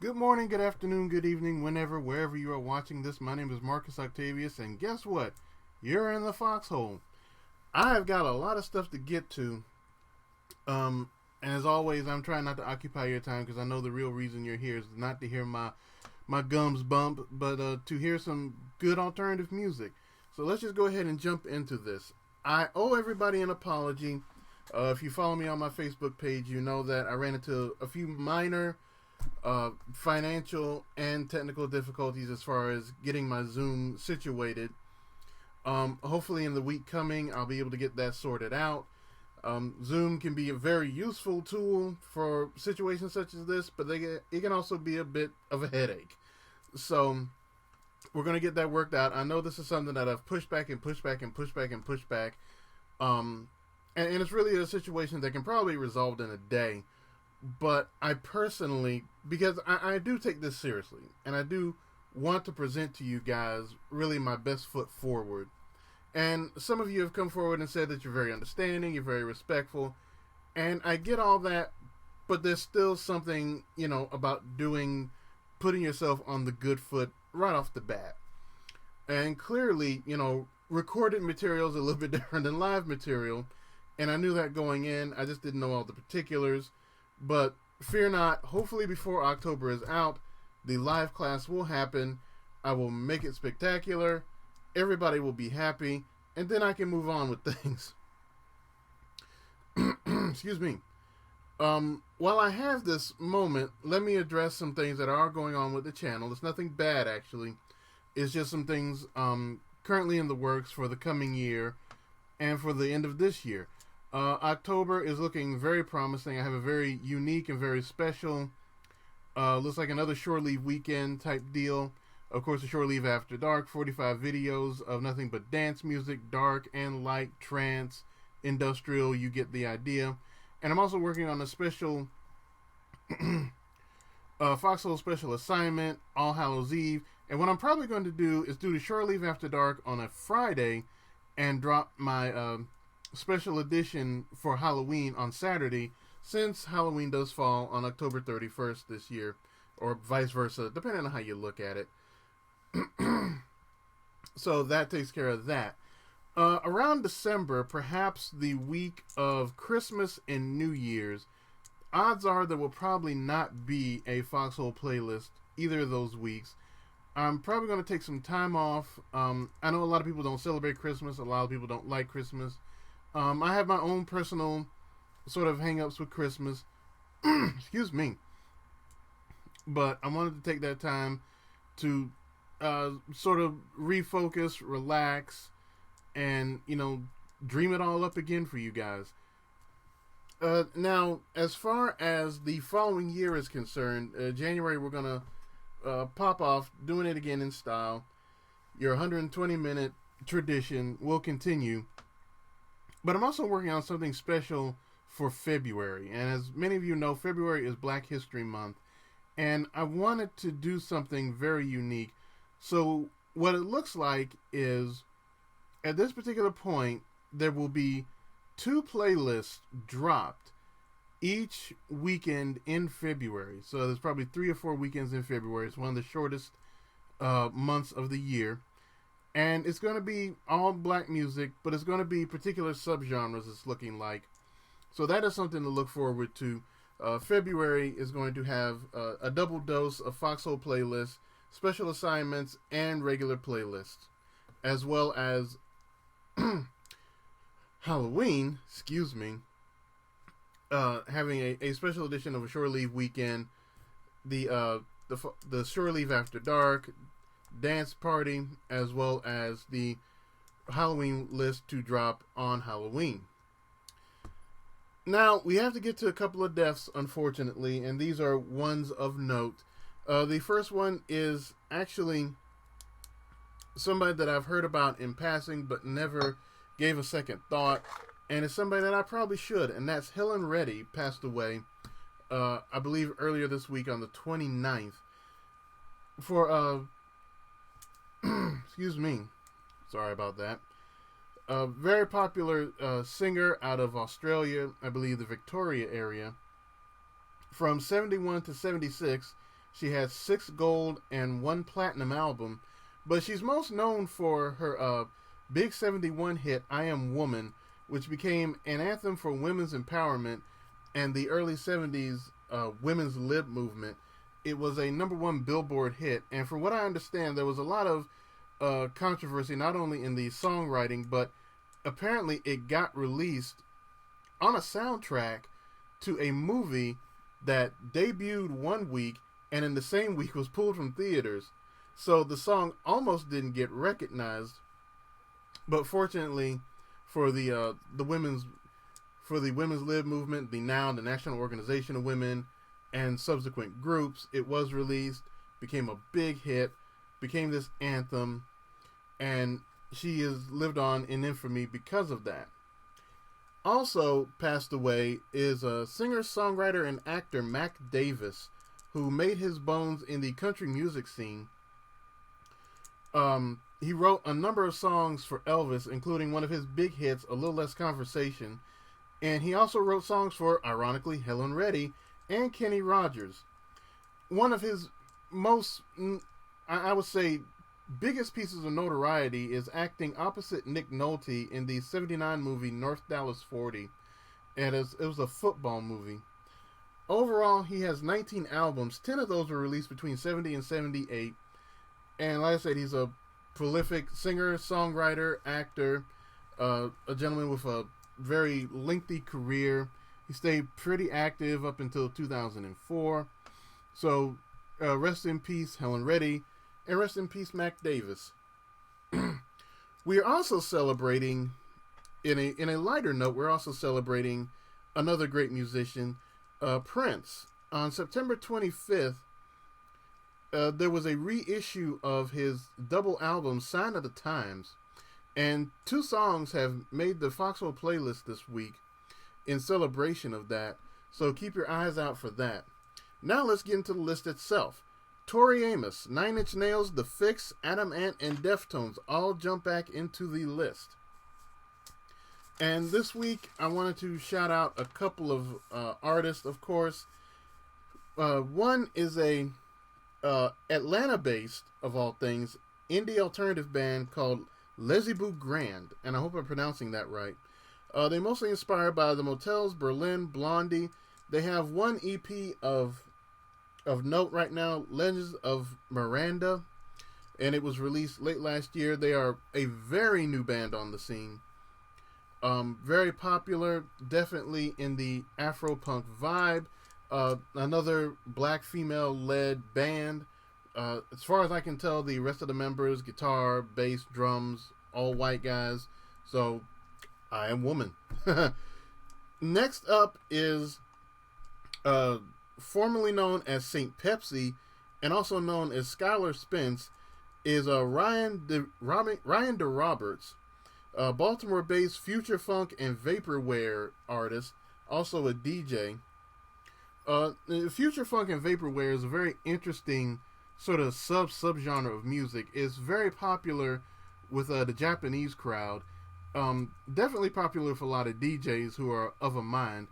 Good morning, good afternoon, good evening, whenever, wherever you are watching this. My name is Marcus Octavius, and guess what? You're in the Foxhole. I've got a lot of stuff to get to, and as always, I'm trying not to occupy your time because I know the real reason you're here is not to hear my gums bump, but to hear some good alternative music. So let's just go ahead and jump into this. I owe everybody an apology. If you follow me on my Facebook page, you know that I ran into a few minor financial and technical difficulties as far as getting my Zoom situated. Hopefully, in the week coming, I'll be able to get that sorted out. Zoom can be a very useful tool for situations such as this, but it can also be a bit of a headache. So, we're going to get that worked out. I know this is something that I've pushed back and pushed back and pushed back and pushed back. And it's really a situation that can probably be resolved in a day. But I personally, because I do take this seriously, and I do want to present to you guys really my best foot forward. And some of you have come forward and said that you're very understanding, you're very respectful, and I get all that, but there's still something, about putting yourself on the good foot right off the bat. And clearly, recorded material is a little bit different than live material, and I knew that going in. I just didn't know all the particulars. But fear not, hopefully before October is out, the live class will happen. I will make it spectacular. Everybody will be happy. And then I can move on with things. Excuse me. While I have this moment, let me address some things that are going on with the channel. It's nothing bad, actually. It's just some things currently in the works for the coming year and for the end of this year. October is looking very promising. I have a very unique and very special, looks like another shore leave weekend type deal. Of course, the shore leave after dark, 45 videos of nothing but dance music, dark and light, trance, industrial, you get the idea. And I'm also working on a special Foxxhole special assignment, All Hallows Eve. And what I'm probably going to do is do the shore leave after dark on a Friday and drop my special edition for Halloween on Saturday, since Halloween does fall on October 31st this year, or vice versa, depending on how you look at it. So that takes care of that. Around December, perhaps the week of Christmas and New Year's, odds are there will probably not be a Foxhole playlist either of those weeks. I'm probably going to take some time off. I know a lot of people don't celebrate Christmas. A lot of people don't like Christmas. I have my own personal sort of hang-ups with Christmas. Excuse me. But I wanted to take that time to sort of refocus, relax, and, dream it all up again for you guys. Now, as far as the following year is concerned, January we're going to pop off, doing it again in style. Your 120-minute tradition will continue. But I'm also working on something special for February. And as many of you know, February is Black History Month. And I wanted to do something very unique. So what it looks like is, at this particular point, there will be 2 playlists dropped each weekend in February. So there's probably 3 or 4 weekends in February. It's one of the shortest months of the year. And it's going to be all black music, but it's going to be particular subgenres, it's looking like. So that is something to look forward to. February is going to have a double dose of Foxhole playlists, special assignments, and regular playlists. As well as Halloween, having a special edition of a shore leave weekend, the shore leave after dark, dance party, as well as the Halloween list to drop on Halloween. Now, we have to get to a couple of deaths, unfortunately, and these are ones of note. The first one is actually somebody that I've heard about in passing but never gave a second thought, and it's somebody that I probably should, and that's Helen Reddy, passed away, I believe earlier this week on the 29th. For excuse me. Sorry about that. A very popular singer out of Australia, I believe the Victoria area. From 71 to 76, She has 6 gold and 1 platinum album, but she's most known for her big 71 hit, I Am Woman, which became an anthem for women's empowerment and the early 70s women's lib movement. It was a #1 Billboard hit, and from what I understand, there was a lot of controversy, not only in the songwriting, but apparently it got released on a soundtrack to a movie that debuted one week and in the same week was pulled from theaters. So the song almost didn't get recognized, but fortunately for the women's lib movement, the National Organization of Women, and subsequent groups, it was released, became a big hit, became this anthem, and she has lived on in infamy because of that. Also passed away is a singer, songwriter, and actor Mac Davis, who made his bones in the country music scene. He wrote a number of songs for Elvis, including one of his big hits, A Little Less Conversation, and he also wrote songs for, ironically, Helen Reddy and Kenny Rogers. One of his most, I would say, biggest pieces of notoriety is acting opposite Nick Nolte in the 79 movie North Dallas 40. And it was a football movie. Overall, he has 19 albums. 10 of those were released between 70 and 78. And like I said, he's a prolific singer, songwriter, actor, a gentleman with a very lengthy career. He stayed pretty active up until 2004. So, rest in peace, Helen Reddy. And rest in peace, Mac Davis. We are also celebrating, in a lighter note, we're also celebrating another great musician, Prince. On September 25th, there was a reissue of his double album, Sign of the Times. And 2 songs have made the Foxxhole playlist this week in celebration of that. So keep your eyes out for that. Now let's get into the list itself. Tori Amos, 9 Inch Nails, The Fix, Adam Ant, and Deftones all jump back into the list. And this week, I wanted to shout out a couple of artists, of course. One is a Atlanta-based, of all things, indie alternative band called Lezibou Grand, and I hope I'm pronouncing that right. They're mostly inspired by The Motels, Berlin, Blondie. They have one EP of note right now, Legends of Miranda, and it was released late last year. They are a very new band on the scene. Very popular, definitely in the Afro-punk vibe. Another black female-led band. As far as I can tell, the rest of the members, guitar, bass, drums, all white guys. So, I Am Woman. Next up is formerly known as St. Pepsi, and also known as Skylar Spence, is Ryan DeRoberts, Baltimore-based future funk and vaporware artist, also a DJ. Future funk and vaporware is a very interesting sort of subgenre of music. It's very popular with the Japanese crowd. Definitely popular with a lot of DJs who are of a mind.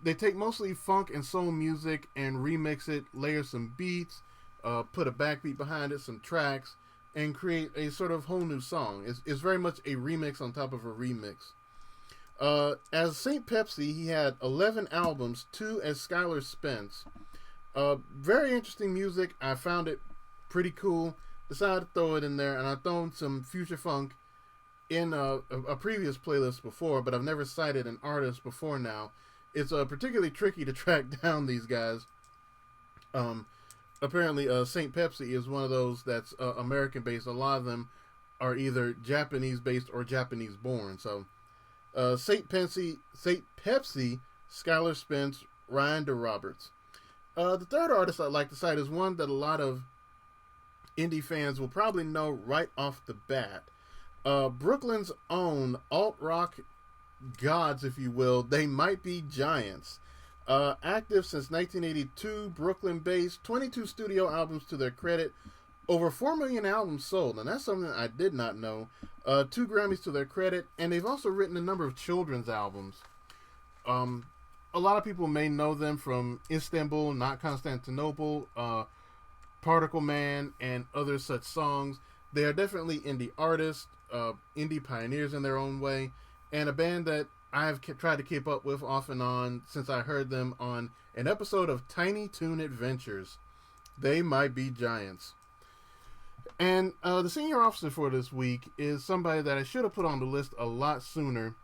They take mostly funk and soul music and remix it, layer some beats, put a backbeat behind it, some tracks, and create a sort of whole new song. It's very much a remix on top of a remix. As St. Pepsi, he had 11 albums, 2 as Skylar Spence. Very interesting music. I found it pretty cool. Decided to throw it in there, and I've thrown some future funk in a previous playlist before, but I've never cited an artist before now. It's particularly tricky to track down these guys. Apparently, St. Pepsi is one of those that's American-based. A lot of them are either Japanese-based or Japanese-born. So, St. Pepsi, Skylar Spence, Ryan DeRoberts. The third artist I'd like to cite is one that a lot of indie fans will probably know right off the bat. Brooklyn's own alt-rock gods, if you will, They Might Be Giants. Active since 1982, Brooklyn-based, 22 studio albums to their credit, over 4 million albums sold, and that's something I did not know. 2 Grammys to their credit, and they've also written a number of children's albums. A lot of people may know them from Istanbul, Not Constantinople, Particle Man, and other such songs. They are definitely indie artists, indie pioneers in their own way, and a band that I've tried to keep up with off and on since I heard them on an episode of Tiny Toon Adventures. They might be giants. And the senior officer for this week is somebody that I should have put on the list a lot sooner,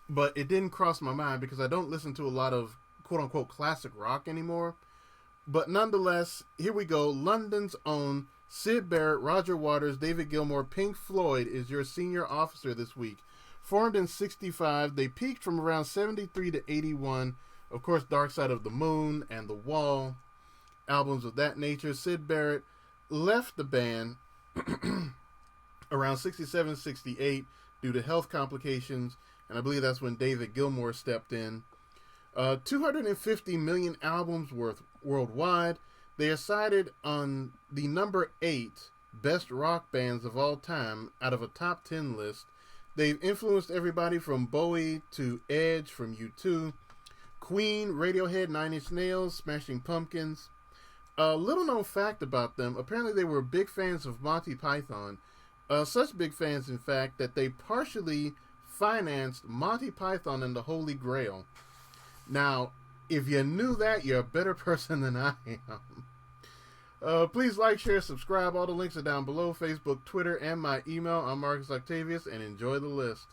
but it didn't cross my mind because I don't listen to a lot of quote-unquote classic rock anymore. But nonetheless, here we go. London's own Syd Barrett, Roger Waters, David Gilmour, Pink Floyd is your senior officer this week. Formed in 65, they peaked from around 73 to 81. Of course, Dark Side of the Moon and The Wall, albums of that nature. Syd Barrett left the band around 67, 68 due to health complications, and I believe that's when David Gilmour stepped in. 250 million albums worth worldwide. They are cited on the number 8 best rock bands of all time out of a top 10 list. They've influenced everybody from Bowie to Edge from U2, Queen, Radiohead, Nine Inch Nails, Smashing Pumpkins. A little known fact about them, apparently they were big fans of Monty Python. Such big fans, in fact, that they partially financed Monty Python and the Holy Grail. Now, if you knew that, you're a better person than I am. Please like, share, subscribe. All the links are down below. Facebook, Twitter, and my email. I'm Marcus Octavius, and enjoy the list.